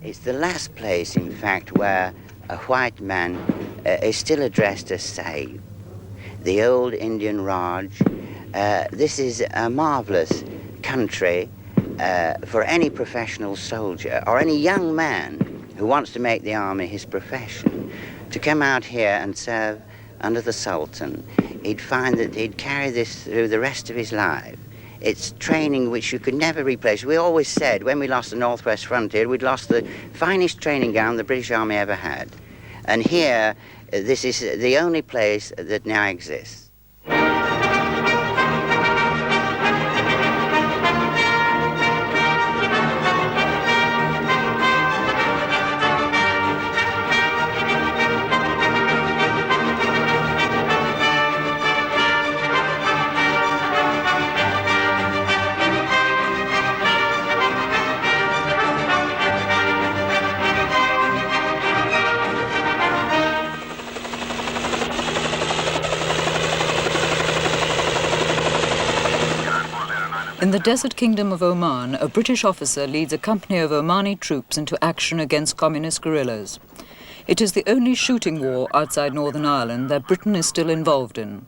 It's the last place, in fact, where a white man is still addressed as Sahib. The old Indian Raj. This is a marvelous country for any professional soldier or any young man who wants to make the army his profession, to come out here and serve under the Sultan. He'd find that he'd carry this through the rest of his life. It's training which you could never replace. We always said when we lost the Northwest Frontier, we'd lost the finest training ground the British Army ever had. And here, this is the only place that now exists. In the desert kingdom of Oman, a British officer leads a company of Omani troops into action against communist guerrillas. It is the only shooting war outside Northern Ireland that Britain is still involved in.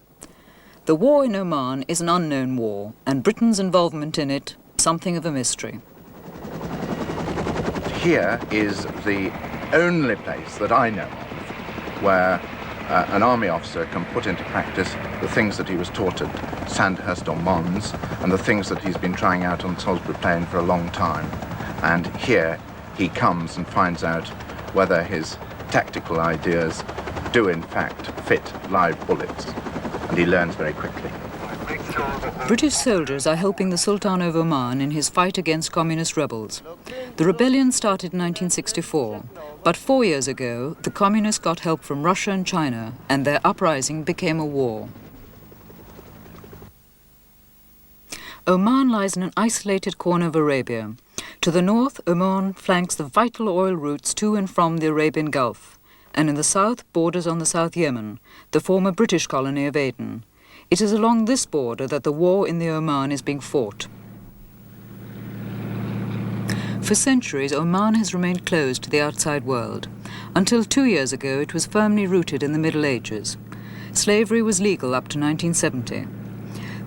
The war in Oman is an unknown war, and Britain's involvement in it something of a mystery. Here is the only place that I know of where an army officer can put into practice the things that he was taught at Sandhurst or Mons and the things that he's been trying out on Salisbury Plain for a long time. And here he comes and finds out whether his tactical ideas do in fact fit live bullets, and he learns very quickly. British soldiers are helping the Sultan of Oman in his fight against communist rebels. The rebellion started in 1964, but 4 years ago, the communists got help from Russia and China, and their uprising became a war. Oman lies in an isolated corner of Arabia. To the north, Oman flanks the vital oil routes to and from the Arabian Gulf, and in the south borders on the South Yemen, the former British colony of Aden. It is along this border that the war in the Oman is being fought. For centuries, Oman has remained closed to the outside world. Until 2 years ago, it was firmly rooted in the Middle Ages. Slavery was legal up to 1970.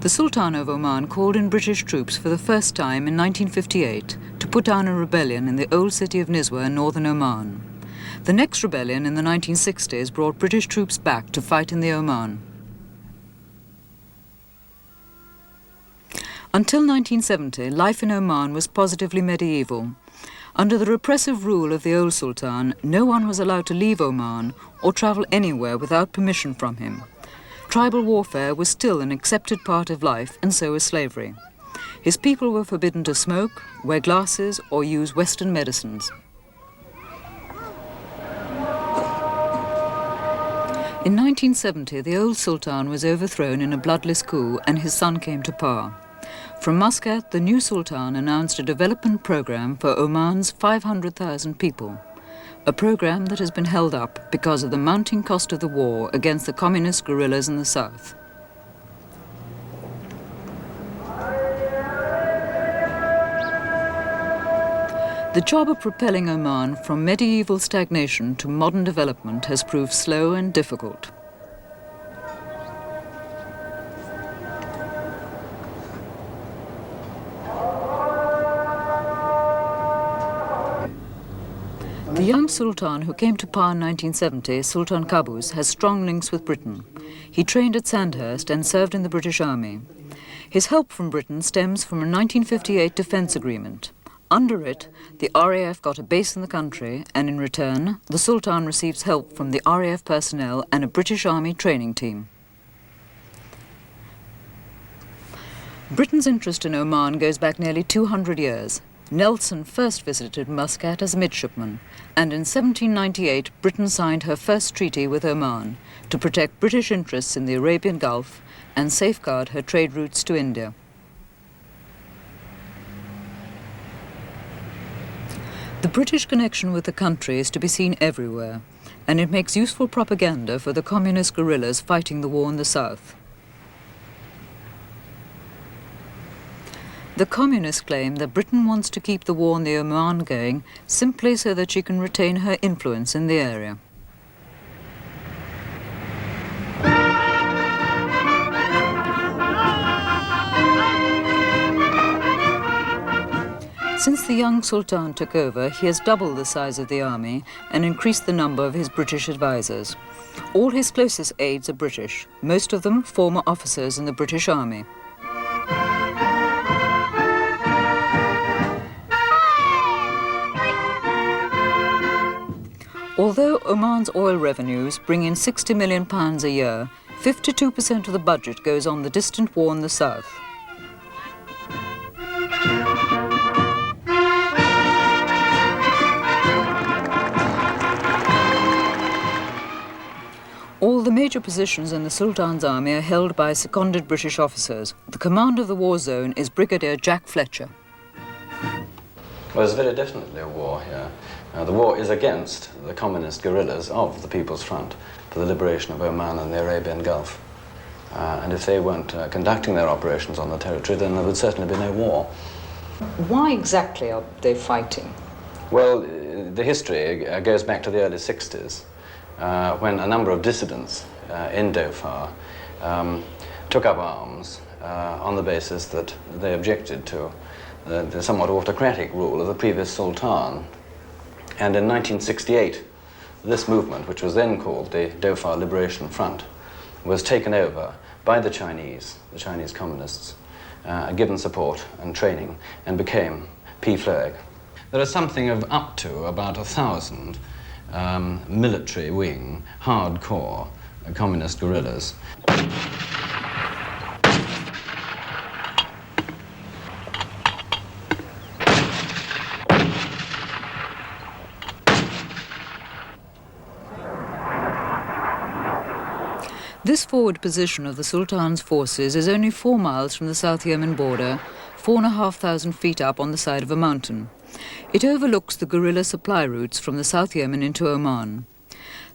The Sultan of Oman called in British troops for the first time in 1958 to put down a rebellion in the old city of Nizwa in northern Oman. The next rebellion in the 1960s brought British troops back to fight in the Oman. Until 1970, life in Oman was positively medieval. Under the repressive rule of the old Sultan, no one was allowed to leave Oman or travel anywhere without permission from him. Tribal warfare was still an accepted part of life, and so was slavery. His people were forbidden to smoke, wear glasses, or use Western medicines. In 1970, the old Sultan was overthrown in a bloodless coup, and his son came to power. From Muscat, the new Sultan announced a development program for Oman's 500,000 people, a program that has been held up because of the mounting cost of the war against the communist guerrillas in the south. The job of propelling Oman from medieval stagnation to modern development has proved slow and difficult. The young Sultan who came to power in 1970, Sultan Qaboos, has strong links with Britain. He trained at Sandhurst and served in the British Army. His help from Britain stems from a 1958 defence agreement. Under it, the RAF got a base in the country, and in return, the Sultan receives help from the RAF personnel and a British Army training team. Britain's interest in Oman goes back nearly 200 years. Nelson first visited Muscat as a midshipman, and in 1798 Britain signed her first treaty with Oman to protect British interests in the Arabian Gulf and safeguard her trade routes to India. The British connection with the country is to be seen everywhere, and it makes useful propaganda for the communist guerrillas fighting the war in the south. The communists claim that Britain wants to keep the war in the Oman going simply so that she can retain her influence in the area. Since the young Sultan took over, he has doubled the size of the army and increased the number of his British advisors. All his closest aides are British, most of them former officers in the British Army. Although Oman's oil revenues bring in £60 million a year, 52% of the budget goes on the distant war in the south. All the major positions in the Sultan's army are held by seconded British officers. The command of the war zone is Brigadier Jack Fletcher. Well, there's very definitely a war here. The war is against the communist guerrillas of the People's Front for the liberation of Oman and the Arabian Gulf. And if they weren't conducting their operations on the territory, then there would certainly be no war. Why exactly are they fighting? Well, the history goes back to the early 60s. When a number of dissidents in Dhofar took up arms on the basis that they objected to the somewhat autocratic rule of the previous Sultan. And in 1968, this movement, which was then called the Dhofar Liberation Front, was taken over by the Chinese communists, given support and training, and became PFLAG. There are something of up to about 1,000 military wing, hardcore communist guerrillas. This forward position of the Sultan's forces is only 4 miles from the South Yemen border, 4,500 feet up on the side of a mountain. It overlooks the guerrilla supply routes from the South Yemen into Oman.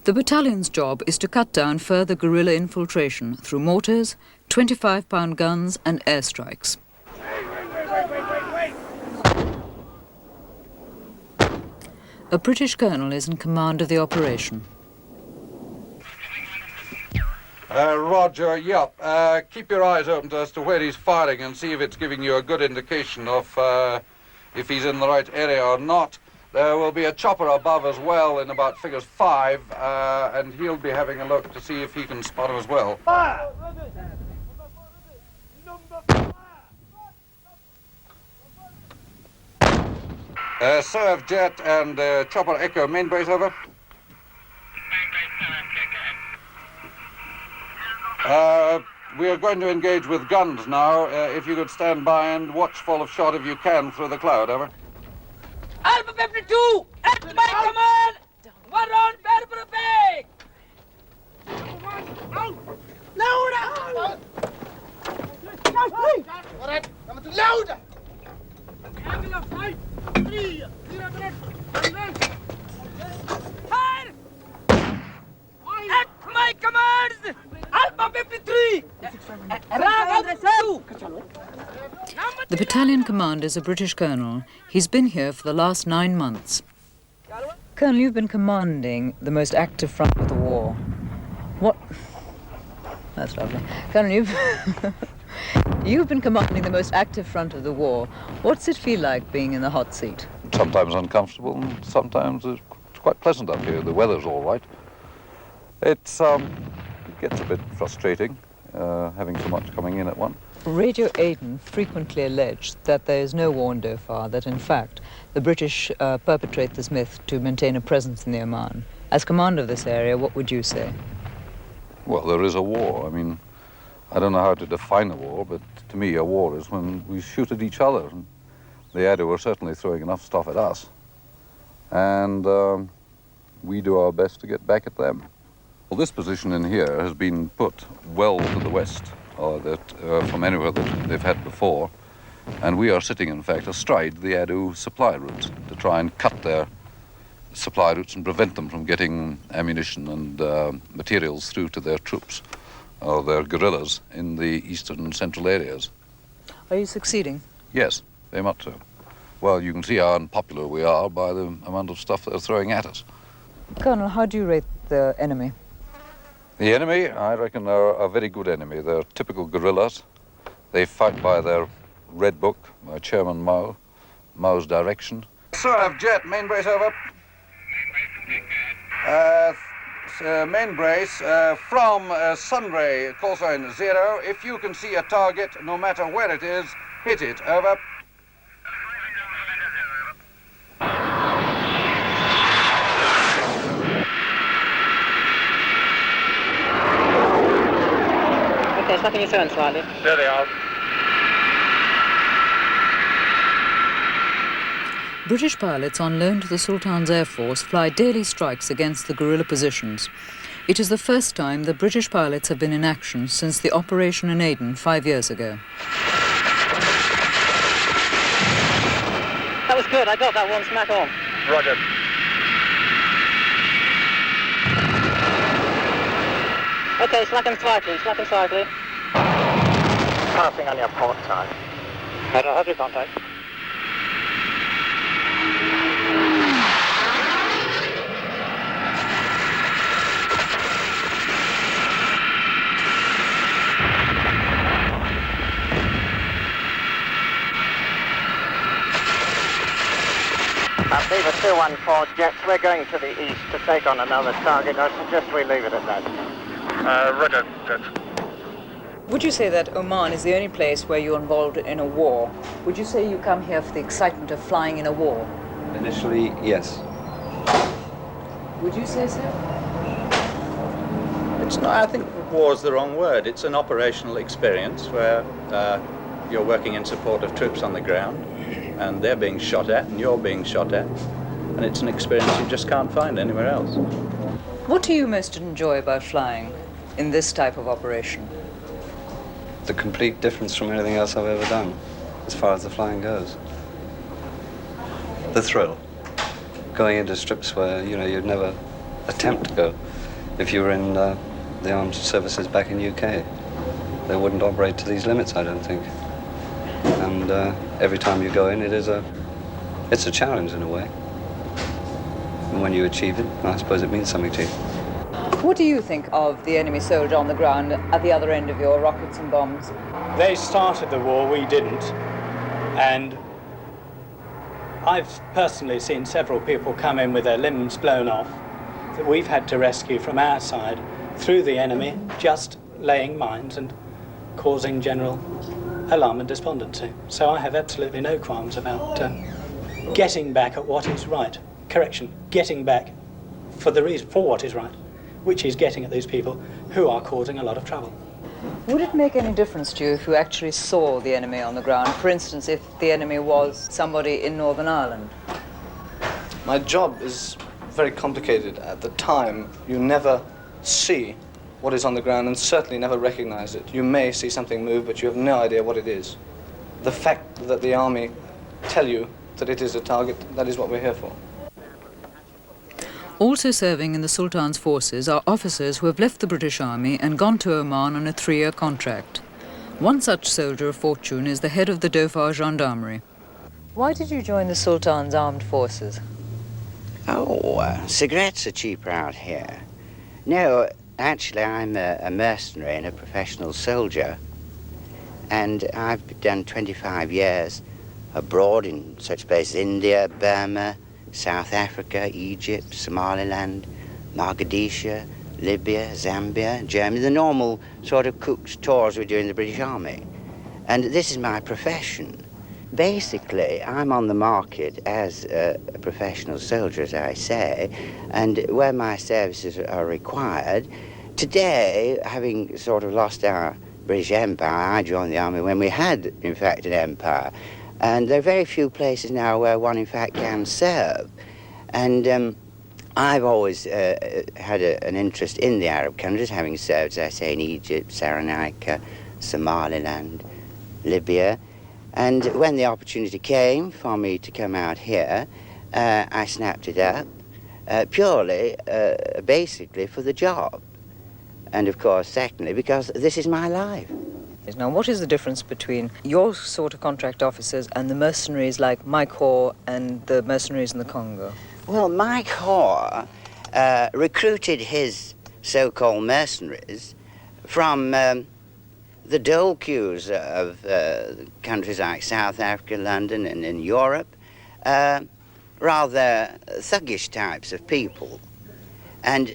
The battalion's job is to cut down further guerrilla infiltration through mortars, 25-pound guns and airstrikes. A British colonel is in command of the operation. Roger, yep. Keep your eyes open as to where he's firing and see if it's giving you a good indication of if he's in the right area or not. There will be a chopper above as well in about figures 5, and he'll be having a look to see if he can spot him as well. Serve jet and chopper echo main base over. We are going to engage with guns now. If you could stand by and watchful of shot if you can through the cloud, over. Alpha 52, at my command, 1 round bear for a bag. Louder! Louder! Fire! At my commands, Alpha 53, Alpha 2. The battalion commander is a British colonel. He's been here for the last 9 months. Colonel, you've been commanding the most active front of the war. What? That's lovely. Colonel, you've been commanding the most active front of the war. What's it feel like being in the hot seat? Sometimes uncomfortable, and sometimes it's quite pleasant up here. The weather's all right. It gets a bit frustrating, having so much coming in at once. Radio Aden frequently alleged that there is no war in Dhofar, that in fact the British perpetrate this myth to maintain a presence in the Oman. As commander of this area, what would you say? Well, there is a war. I mean, I don't know how to define a war, but to me a war is when we shoot at each other. And the Adu are certainly throwing enough stuff at us. And we do our best to get back at them. Well, this position in here has been put well to the west from anywhere that they've had before. And we are sitting, in fact, astride the Adu supply routes to try and cut their supply routes and prevent them from getting ammunition and materials through to their troops or their guerrillas in the eastern and central areas. Are you succeeding? Yes, very much so. Well, you can see how unpopular we are by the amount of stuff they're throwing at us. Colonel, how do you rate the enemy? The enemy, I reckon, are a very good enemy. They're typical guerrillas. They fight by their Red Book, by Chairman Mao, Mao's direction. Sir, jet, main brace over. Main brace from Sunray, call sign 0. If you can see a target, no matter where it is, hit it. Over. Okay, slacking your turn slightly. There they are. British pilots on loan to the Sultan's Air Force fly daily strikes against the guerrilla positions. It is the first time that British pilots have been in action since the operation in Aden 5 years ago. That was good, I got that one smack on. Roger. Okay, slacken slightly, slacken slightly. Passing on your port side. I'll have your contact. Beaver 214 Jets, we're going to the east to take on another target. I suggest we leave it at that. Roger, Jets. Would you say that Oman is the only place where you're involved in a war? Would you say you come here for the excitement of flying in a war? Initially, yes. Would you say so? It's not, I think war's the wrong word. It's an operational experience where you're working in support of troops on the ground and they're being shot at and you're being shot at. And it's an experience you just can't find anywhere else. What do you most enjoy about flying in this type of operation? The complete difference from anything else I've ever done, as far as the flying goes. The thrill. Going into strips where, you'd never attempt to go if you were in the armed services back in the UK. They wouldn't operate to these limits, I don't think. And every time you go in, it's a challenge in a way. And when you achieve it, I suppose it means something to you. What do you think of the enemy soldier on the ground at the other end of your rockets and bombs? They started the war, we didn't. And I've personally seen several people come in with their limbs blown off that we've had to rescue from our side through the enemy, just laying mines and causing general alarm and despondency. So I have absolutely no qualms about getting back at what is right. Correction, getting back for what is right, which is getting at these people who are causing a lot of trouble. Would it make any difference to you if you actually saw the enemy on the ground? For instance, if the enemy was somebody in Northern Ireland? My job is very complicated. At the time, you never see what is on the ground and certainly never recognize it. You may see something move, but you have no idea what it is. The fact that the army tell you that it is a target, that is what we're here for. Also serving in the Sultan's forces are officers who have left the British Army and gone to Oman on a 3-year contract. One such soldier of fortune is the head of the Dhofar Gendarmerie. Why did you join the Sultan's armed forces? Cigarettes are cheaper out here. No, actually I'm a mercenary and a professional soldier. And I've done 25 years abroad in such places, India, Burma, South Africa, Egypt, Somaliland, Mogadishu, Libya, Zambia, Germany, the normal sort of cooked tours we do in the British Army. And this is my profession. Basically, I'm on the market as a professional soldier, as I say, and where my services are required. Today, having sort of lost our British Empire, I joined the army when we had, in fact, an empire. And there are very few places now where one, in fact, can serve. And I've always had an interest in the Arab countries, having served, as I say, in Egypt, Cyrenaica, Somaliland, Libya. And when the opportunity came for me to come out here, I snapped it up, purely, basically, for the job. And, of course, secondly, because this is my life. Now, what is the difference between your sort of contract officers and the mercenaries like Mike Hoare and the mercenaries in the Congo? Well, Mike Hoare recruited his so-called mercenaries from the dole queues of countries like South Africa, London, and in Europe, rather thuggish types of people. And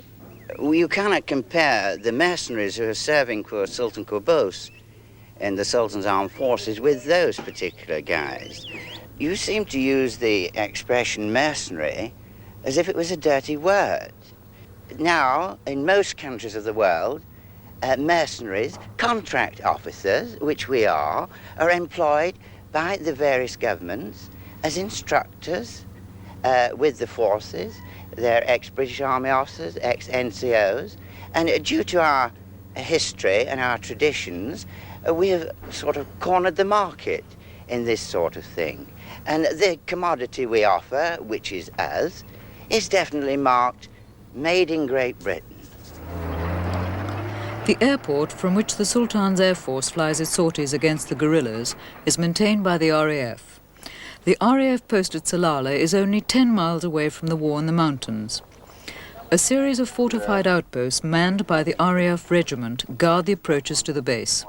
you cannot compare the mercenaries who are serving for Sultan Qaboos in the Sultan's armed forces with those particular guys. You seem to use the expression mercenary as if it was a dirty word. Now, in most countries of the world, mercenaries, contract officers, which we are employed by the various governments as instructors with the forces. They're ex-British Army officers, ex-NCOs, and due to our history and our traditions, we have sort of cornered the market in this sort of thing. And the commodity we offer, which is us, is definitely marked Made in Great Britain. The airport from which the Sultan's Air Force flies its sorties against the guerrillas is maintained by the RAF. The RAF post at Salalah is only 10 miles away from the war in the mountains. A series of fortified outposts manned by the RAF regiment guard the approaches to the base.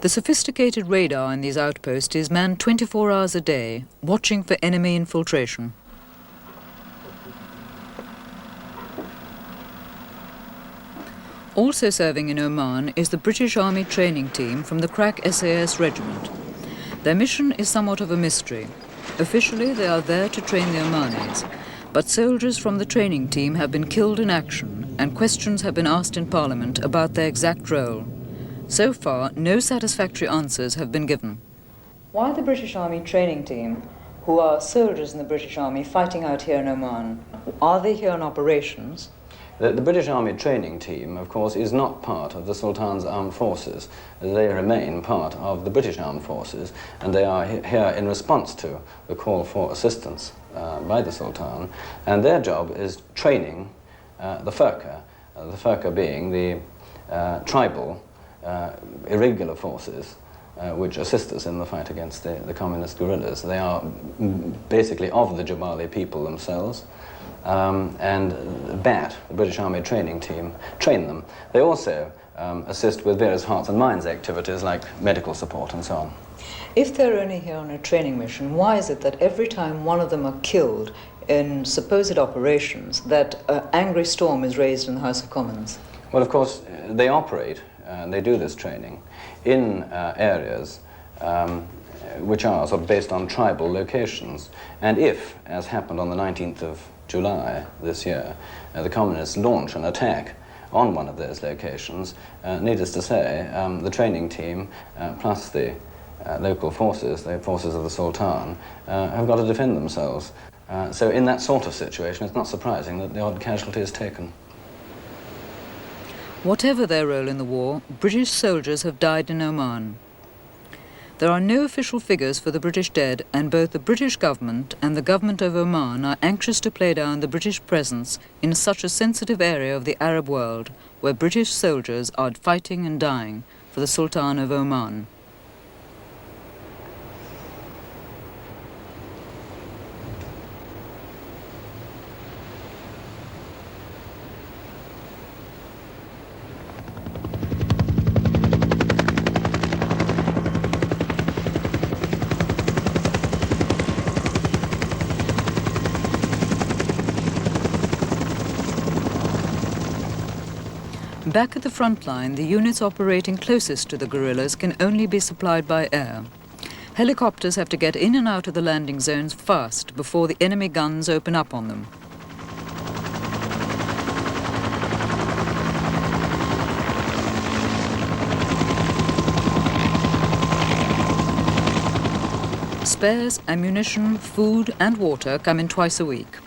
The sophisticated radar in these outposts is manned 24 hours a day, watching for enemy infiltration. Also serving in Oman is the British Army training team from the crack SAS regiment. Their mission is somewhat of a mystery. Officially, they are there to train the Omanis, but soldiers from the training team have been killed in action, and questions have been asked in Parliament about their exact role. So far, no satisfactory answers have been given. Why the British Army training team, who are soldiers in the British Army fighting out here in Oman, are they here on operations? The British Army training team, of course, is not part of the Sultan's armed forces. They remain part of the British armed forces, and they are here in response to the call for assistance by the Sultan, and their job is training the Furqa being the tribal irregular forces which assist us in the fight against the communist guerrillas. They are basically of the Jabali people themselves, and BAT, the British Army training team, train them. They also assist with various hearts and minds activities like medical support and so on. If they're only here on a training mission, why is it that every time one of them are killed in supposed operations, that an angry storm is raised in the House of Commons? Well, of course, they operate and they do this training in areas which are sort of based on tribal locations. And if, as happened on the 19th of July this year, the communists launch an attack on one of those locations, needless to say, the training team plus the local forces, the forces of the Sultan, have got to defend themselves. So in that sort of situation, it's not surprising that the odd casualty is taken. Whatever their role in the war, British soldiers have died in Oman. There are no official figures for the British dead, and both the British government and the government of Oman are anxious to play down the British presence in such a sensitive area of the Arab world, where British soldiers are fighting and dying for the Sultan of Oman. Back at the front line, the units operating closest to the guerrillas can only be supplied by air. Helicopters have to get in and out of the landing zones fast before the enemy guns open up on them. Spares, ammunition, food and water come in twice a week.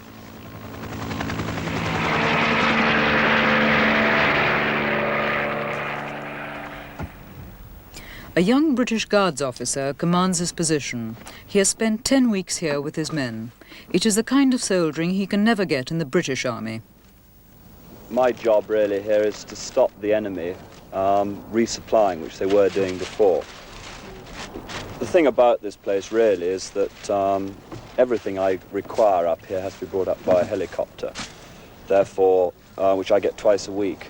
A young British Guards officer commands his position. He has spent 10 weeks here with his men. It is the kind of soldiering he can never get in the British Army. My job really here is to stop the enemy resupplying, which they were doing before. The thing about this place really is that everything I require up here has to be brought up by a helicopter, therefore, which I get twice a week,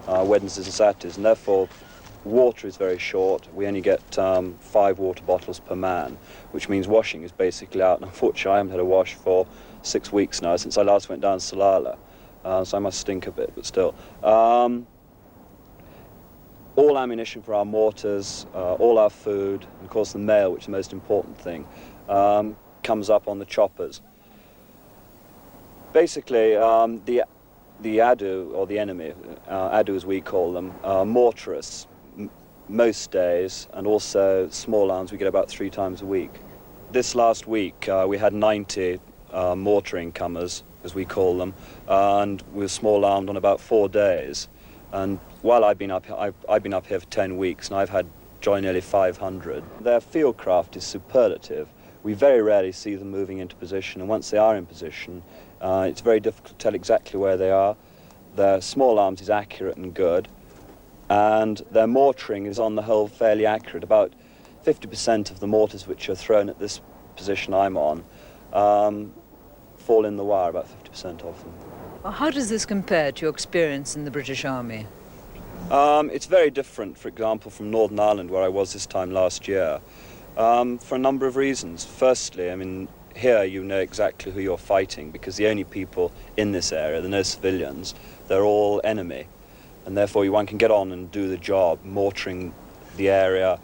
Wednesdays and Saturdays, and therefore water is very short. We only get 5 water bottles per man, which means washing is basically out. And unfortunately, I haven't had a wash for 6 weeks now, since I last went down to Salalah. So I must stink a bit, but still. All ammunition for our mortars, all our food, and of course the mail, which is the most important thing, comes up on the choppers. Basically, the Adu, or the enemy, Adu as we call them, mortarists most days, and also small arms we get about 3 times a week. This last week we had 90 mortaring comers, as we call them, and we were small armed on about 4 days. And while I've been up here for 10 weeks, and I've had join nearly 500. Their field craft is superlative. We very rarely see them moving into position, and once they are in position, it's very difficult to tell exactly where they are. Their small arms is accurate and good, and their mortaring is on the whole fairly accurate. About 50% of the mortars which are thrown at this position I'm on fall in the wire, about 50% of them. Well, how does this compare to your experience in the British Army? It's very different, for example, from Northern Ireland, where I was this time last year, for a number of reasons. Firstly, I mean, here you know exactly who you're fighting, because the only people in this area, there are no civilians, they're all enemy. And therefore one can get on and do the job, mortaring the area,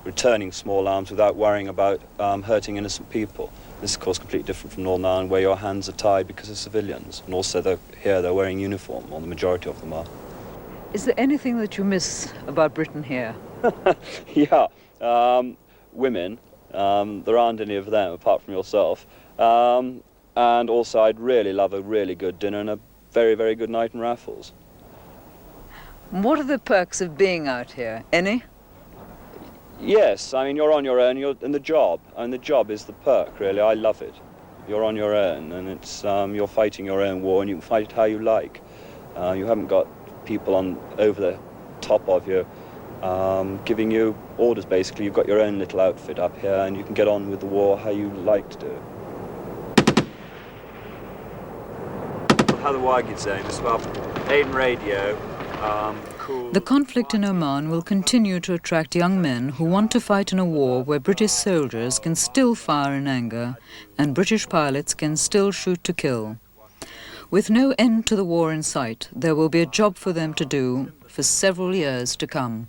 returning small arms without worrying about hurting innocent people. This is, of course, completely different from Northern Ireland, where your hands are tied because of civilians. And also, here they're wearing uniform, or the majority of them are. Is there anything that you miss about Britain here? Yeah, women. There aren't any of them, apart from yourself. And also, I'd really love a really good dinner and a very, very good night in Raffles. What are the perks of being out here? Any? Yes, I mean, you're on your own, and the job is the perk, really. I love it. You're on your own, and it's you're fighting your own war, and you can fight it how you like. You haven't got people over the top of you giving you orders, basically. You've got your own little outfit up here, and you can get on with the war how you like to do. How the Wagid saying this about Aiden Radio. The conflict in Oman will continue to attract young men who want to fight in a war where British soldiers can still fire in anger and British pilots can still shoot to kill. With no end to the war in sight, there will be a job for them to do for several years to come.